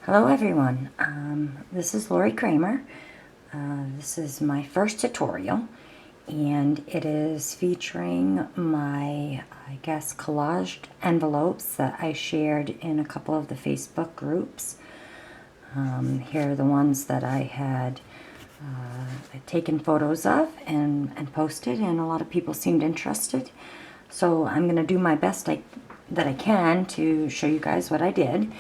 Hello everyone, this is Lori Kramer. This is my first tutorial and it is featuring my, collaged envelopes that I shared in a couple of the Facebook groups. Here are the ones that I had taken photos of and posted, and a lot of people seemed interested. So I'm going to do my best that I can to show you guys what I did.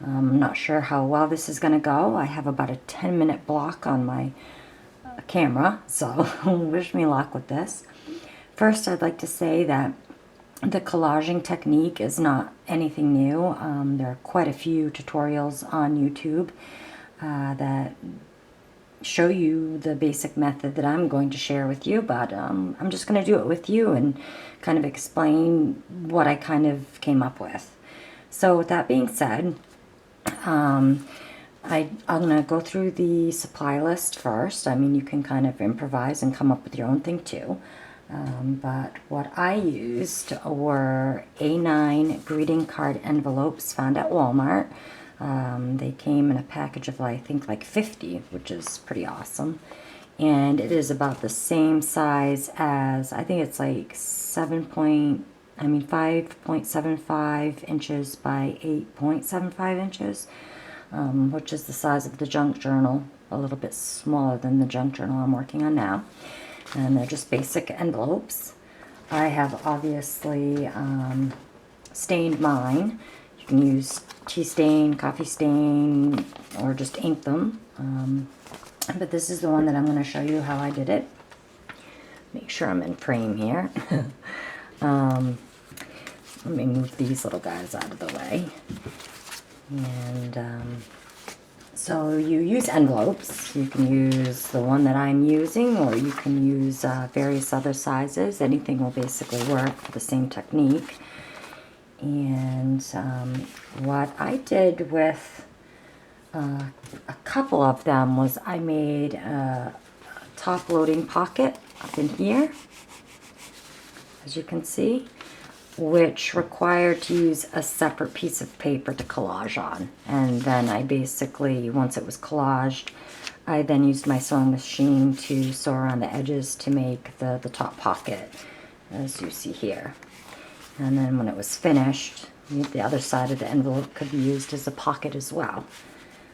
I'm not sure how well this is going to go. I have about a 10-minute block on my camera, so wish me luck with this. First, I'd like to say that the collaging technique is not anything new. There are quite a few tutorials on YouTube that show you the basic method that I'm going to share with you, but I'm just going to do it with you and kind of explain what I kind of came up with. So with that being said, I'm going to go through the supply list first. I mean, you can kind of improvise and come up with your own thing too. But what I used were A9 greeting card envelopes found at Walmart. They came in a package of, I think, like 50, which is pretty awesome. And it is about the same size as, I think it's like 5.75 inches by 8.75 inches, which is the size of the junk journal, a little bit smaller than the junk journal I'm working on now. And they're just basic envelopes. I have obviously stained mine. You can use tea stain, coffee stain, or just ink them. But this is the one that I'm going to show you how I did it. Make sure I'm in frame here. Let me move these little guys out of the way. And so you use envelopes. You can use the one that I'm using, or you can use various other sizes. Anything will basically work for the same technique. And what I did with a couple of them was I made a top loading pocket up in here, as you can see, which required to use a separate piece of paper to collage on. And then I basically, once it was collaged, I then used my sewing machine to sew around the edges to make the top pocket, as you see here. And then when it was finished, the other side of the envelope could be used as a pocket as well.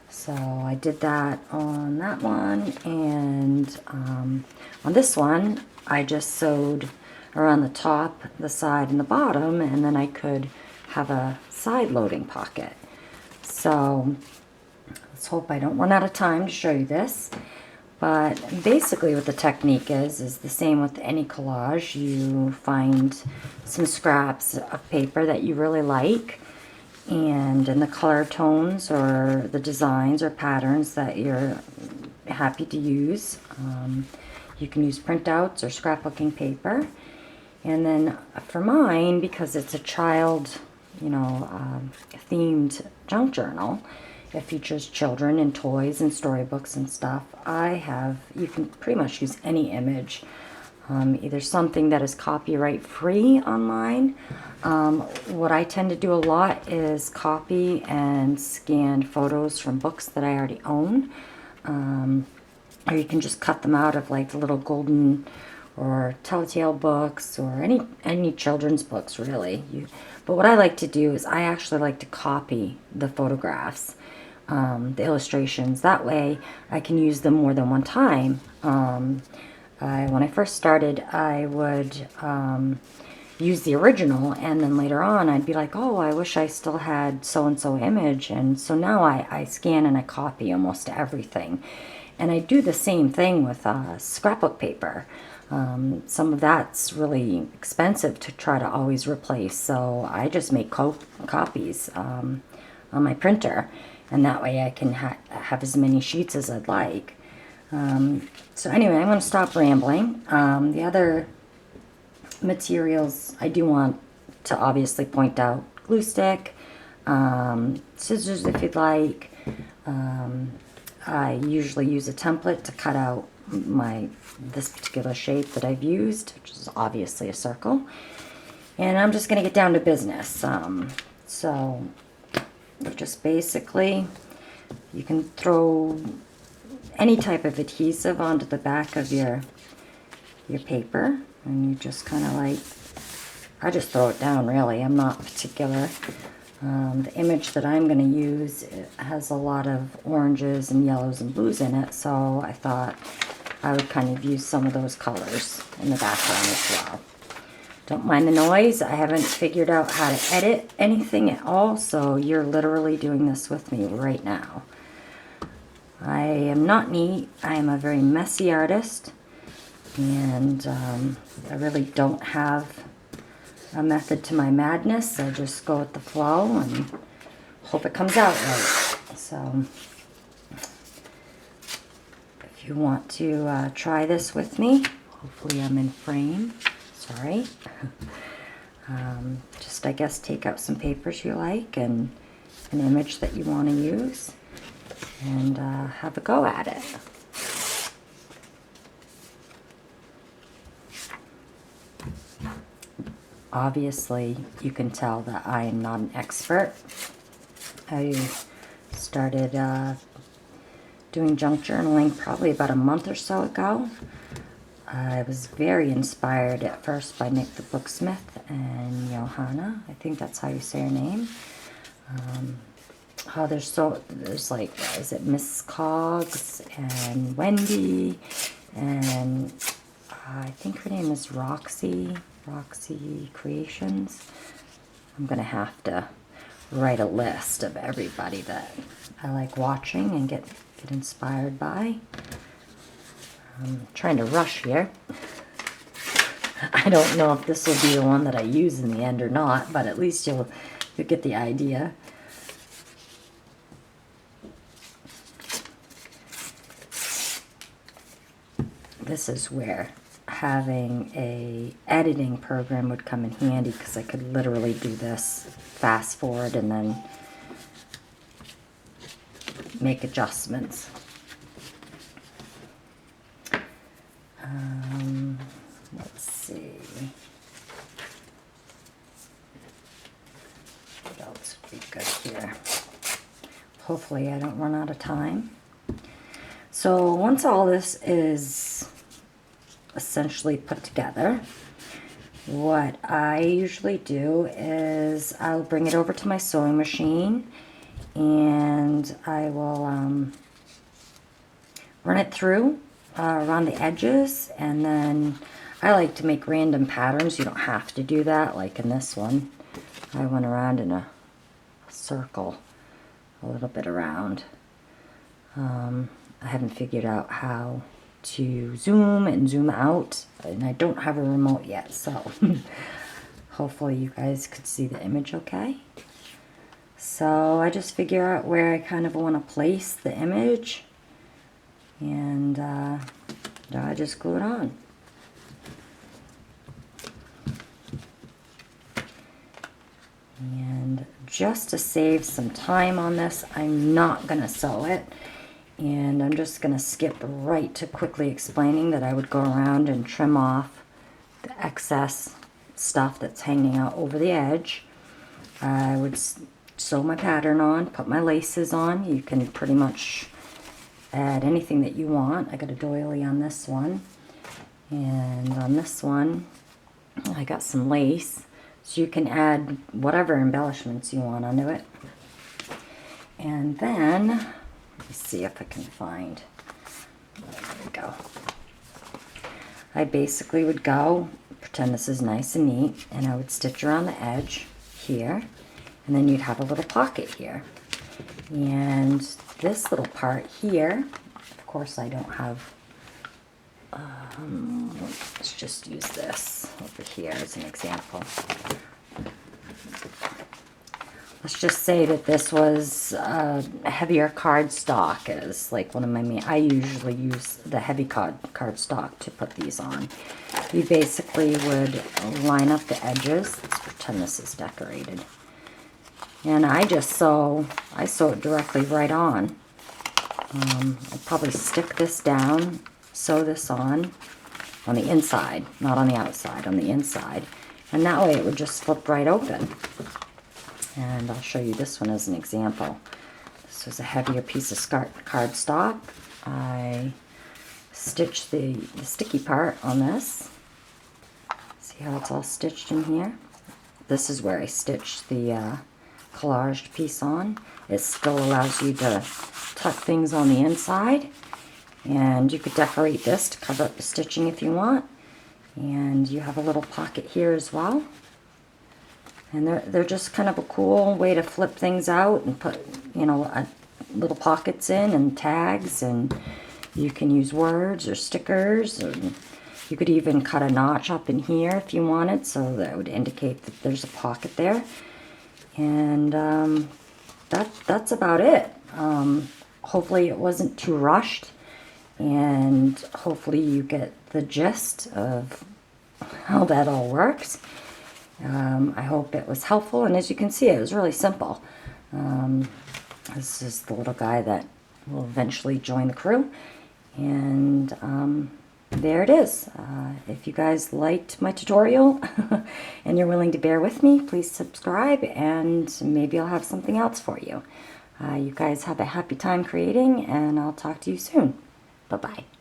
So I did that on that one, and on this one, I just sewed around the top, the side, and the bottom, and then I could have a side loading pocket. So let's hope I don't run out of time to show you this. But basically what the technique is the same with any collage. You find some scraps of paper that you really like, and in the color tones or the designs or patterns that you're happy to use. You can use printouts or scrapbooking paper. And then for mine, because it's a child, themed junk journal, it features children and toys and storybooks and stuff. You can pretty much use any image, either something that is copyright free online. What I tend to do a lot is copy and scan photos from books that I already own. Or you can just cut them out of like the little golden or telltale books, or any children's books really. But what I like to do is I actually like to copy the photographs, the illustrations. That way I can use them more than one time. When I first started, I would use the original, and then later on I'd be like, oh, I wish I still had so-and-so image, and so now I scan and I copy almost everything. And I do the same thing with scrapbook paper. Some of that's really expensive to try to always replace, so I just make copies on my printer, and that way I can have as many sheets as I'd like. So anyway, I'm going to stop rambling. The other materials I do want to obviously point out: glue stick, scissors if you'd like. I usually use a template to cut out this particular shape that I've used, which is obviously a circle. And I'm just going to get down to business. So you just basically You can throw any type of adhesive onto the back of your paper, and you just kind of like, I just throw it down really. I'm not particular. The image that I'm going to use, it has a lot of oranges and yellows and blues in it, so I thought I would kind of use some of those colors in the background as well. Don't mind the noise. I haven't figured out how to edit anything at all, so you're literally doing this with me right now. I am not neat. I am a very messy artist, and I really don't have a method to my madness. I just go with the flow and hope it comes out right. So if you want to try this with me, hopefully I'm in frame. Sorry. Just, I guess, take out some papers you like and an image that you want to use, and have a go at it. Obviously, you can tell that I am not an expert. I started doing junk journaling probably about a month or so ago. I was very inspired at first by Nick the Booksmith and Johanna. I think that's how you say her name. There's like, is it Miss Coggs and Wendy, and I think her name is Roxy Creations. I'm gonna have to write a list of everybody that I like watching and get inspired by. I'm trying to rush here. I don't know if this will be the one that I use in the end or not, but at least you'll get the idea. This is where having a editing program would come in handy, because I could literally do this fast forward and then make adjustments. Let's see. What else would be good here? Hopefully I don't run out of time. So once all this is essentially put together, what I usually do is I'll bring it over to my sewing machine, and I will run it through around the edges, and then I like to make random patterns. You don't have to do that. Like in this one, I went around in a circle, a little bit around. I haven't figured out how to zoom and zoom out, and I don't have a remote yet, so hopefully you guys could see the image okay. So I just figure out where I kind of want to place the image, and I just glue it on. And just to save some time on this, I'm not going to sew it. And I'm just going to skip right to quickly explaining that I would go around and trim off the excess stuff that's hanging out over the edge. I would sew my pattern on, put my laces on. You can pretty much add anything that you want. I got a doily on this one. And on this one, I got some lace. So you can add whatever embellishments you want onto it. And then, let me see if I can find, there we go. I basically would go, pretend this is nice and neat, and I would stitch around the edge here, and then you'd have a little pocket here. And this little part here, of course I don't have, let's just use this over here as an example. Let's just say that this was a heavier cardstock as like one of my main, I usually use the heavy cardstock to put these on. You basically would line up the edges. Let's pretend this is decorated. And I sew it directly right on. I'll probably stick this down, sew this on the inside, not on the outside, on the inside. And that way it would just flip right open. And I'll show you this one as an example. This this was a heavier piece of cardstock, I stitched the sticky part on this. See how it's all stitched in here? This is where I stitched the collaged piece on. It still allows you to tuck things on the inside, and you could decorate this to cover up the stitching if you want. And you have a little pocket here as well. And they're just kind of a cool way to flip things out and put, you know, little pockets in and tags, and you can use words or stickers, and you could even cut a notch up in here if you wanted, so that would indicate that there's a pocket there. And that's about it. Hopefully it wasn't too rushed, and hopefully you get the gist of how that all works. I hope it was helpful, and as you can see, it was really simple. This is the little guy that will eventually join the crew, and there it is. If you guys liked my tutorial and you're willing to bear with me, please subscribe, and maybe I'll have something else for you. You guys have a happy time creating, and I'll talk to you soon. Bye-bye.